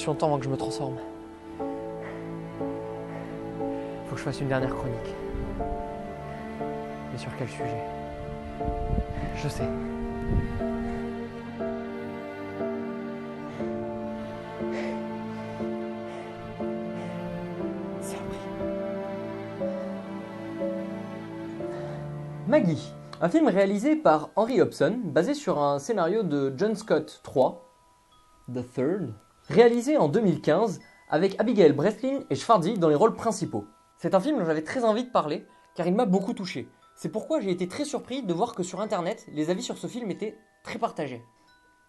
question de temps avant que je me transforme. Faut que je fasse une dernière chronique. Mais sur quel sujet? Je sais. Maggie, un film réalisé par Henry Hobson, basé sur un scénario de John Scott III, The Third, réalisé en 2015 avec Abigail Breslin et Schwarzy dans les rôles principaux. C'est un film dont j'avais très envie de parler car il m'a beaucoup touché. C'est pourquoi j'ai été très surpris de voir que sur internet, les avis sur ce film étaient très partagés.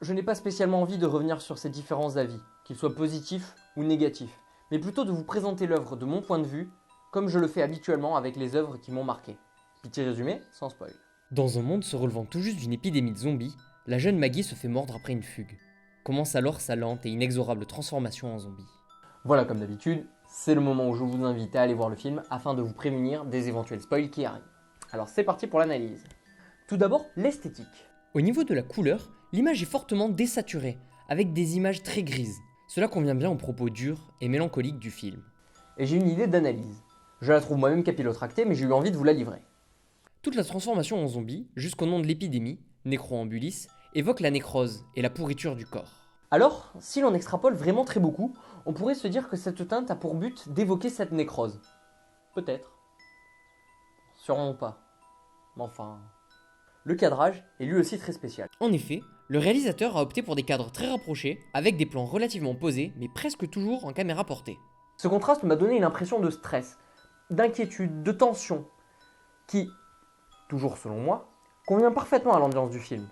Je n'ai pas spécialement envie de revenir sur ces différents avis, qu'ils soient positifs ou négatifs, mais plutôt de vous présenter l'œuvre de mon point de vue, comme je le fais habituellement avec les œuvres qui m'ont marqué. Petit résumé, sans spoil. Dans un monde se relevant tout juste d'une épidémie de zombies, la jeune Maggie se fait mordre après une fugue. Commence alors sa lente et inexorable transformation en zombie. Voilà, comme d'habitude, c'est le moment où je vous invite à aller voir le film afin de vous prémunir des éventuels spoils qui arrivent. Alors c'est parti pour l'analyse. Tout d'abord, l'esthétique. Au niveau de la couleur, l'image est fortement désaturée, avec des images très grises. Cela convient bien aux propos durs et mélancoliques du film. Et j'ai une idée d'analyse. Je la trouve moi-même capillotractée, mais j'ai eu envie de vous la livrer. Toute la transformation en zombie, jusqu'au nom de l'épidémie, Necroambulis, évoque la nécrose et la pourriture du corps. Alors, si l'on extrapole vraiment très beaucoup, on pourrait se dire que cette teinte a pour but d'évoquer cette nécrose. Peut-être. Sûrement pas. Mais enfin... Le cadrage est lui aussi très spécial. En effet, le réalisateur a opté pour des cadres très rapprochés, avec des plans relativement posés, mais presque toujours en caméra portée. Ce contraste m'a donné une impression de stress, d'inquiétude, de tension, qui, toujours selon moi, convient parfaitement à l'ambiance du film.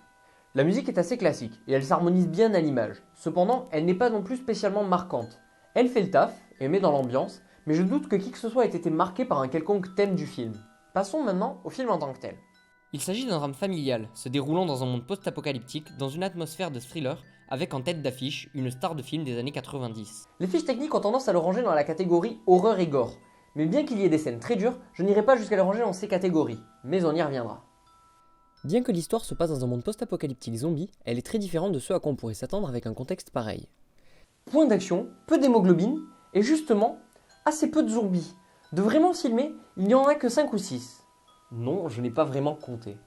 La musique est assez classique et elle s'harmonise bien à l'image. Cependant, elle n'est pas non plus spécialement marquante. Elle fait le taf et met dans l'ambiance, mais je doute que qui que ce soit ait été marqué par un quelconque thème du film. Passons maintenant au film en tant que tel. Il s'agit d'un drame familial, se déroulant dans un monde post-apocalyptique, dans une atmosphère de thriller, avec en tête d'affiche une star de film des années 90. Les fiches techniques ont tendance à le ranger dans la catégorie horreur et gore. Mais bien qu'il y ait des scènes très dures, je n'irai pas jusqu'à le ranger dans ces catégories. Mais on y reviendra. Bien que l'histoire se passe dans un monde post-apocalyptique zombie, elle est très différente de ce à quoi on pourrait s'attendre avec un contexte pareil. Point d'action, peu d'hémoglobine, et justement, assez peu de zombies. De vraiment filmer, il n'y en a que 5 ou 6. Non, je n'ai pas vraiment compté.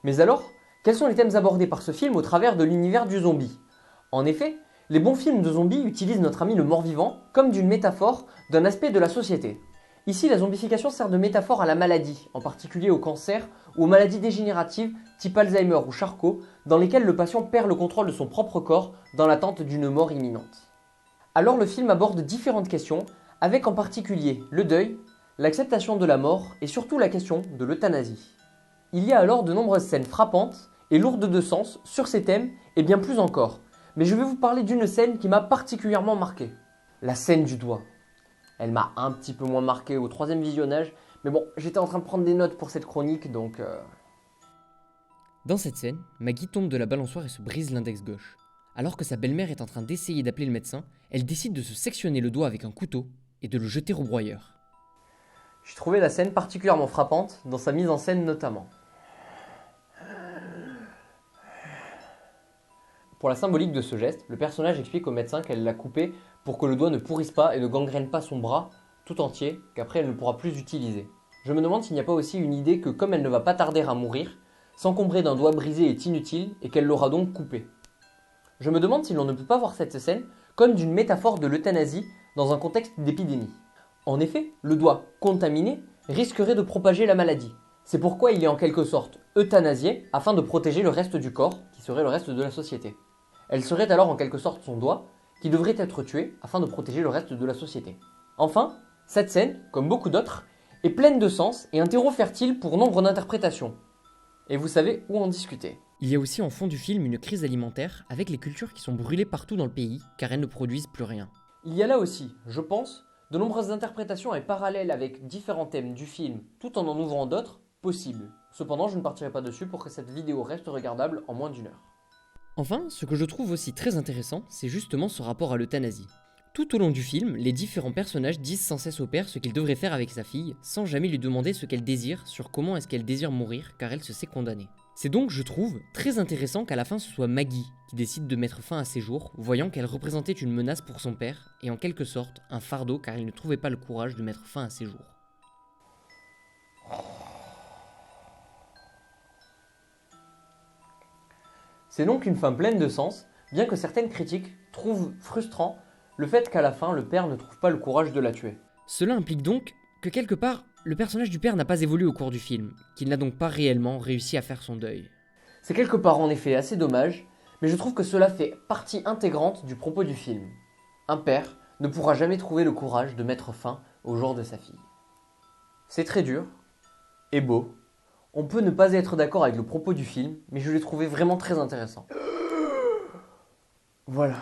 Mais alors, quels sont les thèmes abordés par ce film au travers de l'univers du zombie? En effet, les bons films de zombies utilisent notre ami le mort-vivant comme d'une métaphore d'un aspect de la société. Ici, la zombification sert de métaphore à la maladie, en particulier au cancer ou aux maladies dégénératives type Alzheimer ou Charcot, dans lesquelles le patient perd le contrôle de son propre corps dans l'attente d'une mort imminente. Alors le film aborde différentes questions, avec en particulier le deuil, l'acceptation de la mort et surtout la question de l'euthanasie. Il y a alors de nombreuses scènes frappantes et lourdes de sens sur ces thèmes et bien plus encore. Mais je vais vous parler d'une scène qui m'a particulièrement marqué. La scène du doigt. Elle m'a un petit peu moins marqué au 3e visionnage, mais bon, j'étais en train de prendre des notes pour cette chronique, donc... Dans cette scène, Maggie tombe de la balançoire et se brise l'index gauche. Alors que sa belle-mère est en train d'essayer d'appeler le médecin, elle décide de se sectionner le doigt avec un couteau et de le jeter au broyeur. J'ai trouvé la scène particulièrement frappante, dans sa mise en scène notamment. Pour la symbolique de ce geste, le personnage explique au médecin qu'elle l'a coupé pour que le doigt ne pourrisse pas et ne gangrène pas son bras tout entier, qu'après elle ne pourra plus utiliser. Je me demande s'il n'y a pas aussi une idée que comme elle ne va pas tarder à mourir, s'encombrer d'un doigt brisé est inutile et qu'elle l'aura donc coupé. Je me demande si l'on ne peut pas voir cette scène comme d'une métaphore de l'euthanasie dans un contexte d'épidémie. En effet, le doigt contaminé risquerait de propager la maladie. C'est pourquoi il est en quelque sorte euthanasié afin de protéger le reste du corps, qui serait le reste de la société. Elle serait alors en quelque sorte son doigt, qui devrait être tué afin de protéger le reste de la société. Enfin, cette scène, comme beaucoup d'autres, est pleine de sens et un terreau fertile pour nombre d'interprétations. Et vous savez où en discuter. Il y a aussi en fond du film une crise alimentaire avec les cultures qui sont brûlées partout dans le pays car elles ne produisent plus rien. Il y a là aussi, je pense, de nombreuses interprétations et parallèles avec différents thèmes du film, tout en ouvrant d'autres, possibles. Cependant, je ne partirai pas dessus pour que cette vidéo reste regardable en moins d'1 heure. Enfin, ce que je trouve aussi très intéressant, c'est justement ce rapport à l'euthanasie. Tout au long du film, les différents personnages disent sans cesse au père ce qu'il devrait faire avec sa fille, sans jamais lui demander ce qu'elle désire, sur comment est-ce qu'elle désire mourir, car elle se sait condamnée. C'est donc, je trouve, très intéressant qu'à la fin ce soit Maggie qui décide de mettre fin à ses jours, voyant qu'elle représentait une menace pour son père et en quelque sorte un fardeau car il ne trouvait pas le courage de mettre fin à ses jours. C'est donc une fin pleine de sens, bien que certaines critiques trouvent frustrant le fait qu'à la fin le père ne trouve pas le courage de la tuer. Cela implique donc que quelque part, le personnage du père n'a pas évolué au cours du film, qu'il n'a donc pas réellement réussi à faire son deuil. C'est quelque part en effet assez dommage, mais je trouve que cela fait partie intégrante du propos du film. Un père ne pourra jamais trouver le courage de mettre fin au jour de sa fille. C'est très dur et beau. On peut ne pas être d'accord avec le propos du film, mais je l'ai trouvé vraiment très intéressant. Voilà,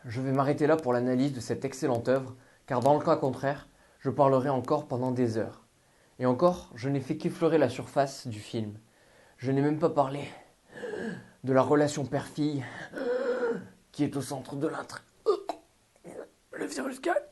je vais m'arrêter là pour l'analyse de cette excellente œuvre, car dans le cas contraire, je parlerai encore pendant des heures. Et encore, je n'ai fait qu'effleurer la surface du film. Je n'ai même pas parlé de la relation père-fille qui est au centre de l'intrigue. Le virus 4.